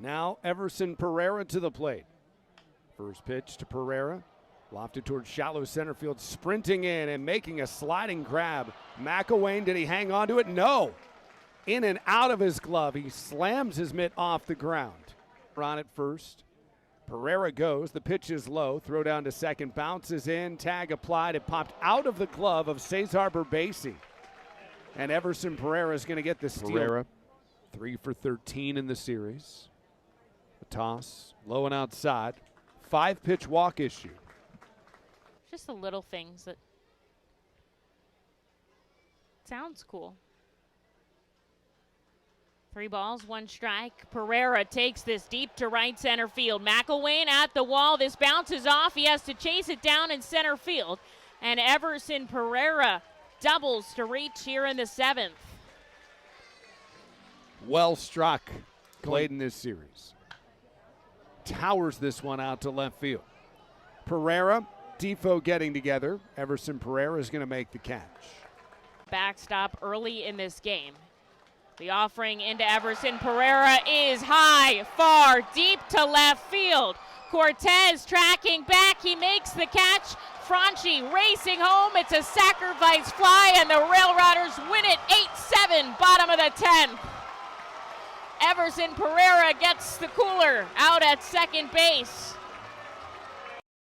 Now Everson Pereira to the plate. First pitch to Pereira. Lofted towards shallow center field, sprinting in and making a sliding grab. McElwain, did he hang on to it? No. In and out of his glove. He slams his mitt off the ground. On at first. Pereira goes. The pitch is low. Throw down to second. Bounces in. Tag applied. It popped out of the glove of Cesar Berbasi. And Everson Pereira is going to get the steal. Pereira, 3 for 13 in the series. A toss. Low and outside. 5-pitch walk issue. Just the little things that sounds cool. 3 balls, 1 strike. Pereira takes this deep to right center field. McElwain at the wall. This bounces off. He has to chase it down in center field. And Everson Pereira doubles to reach here in the 7th. Well struck. Played in this series. Towers this one out to left field. Pereira, Defoe getting together. Everson Pereira is going to make the catch. Backstop early in this game. The offering into Everson Pereira is high, far, deep to left field. Cortez tracking back. He makes the catch. Franchi racing home. It's a sacrifice fly, and the Rail Riders win it 8-7, bottom of the 10th. Everson Pereira gets the cooler out at second base.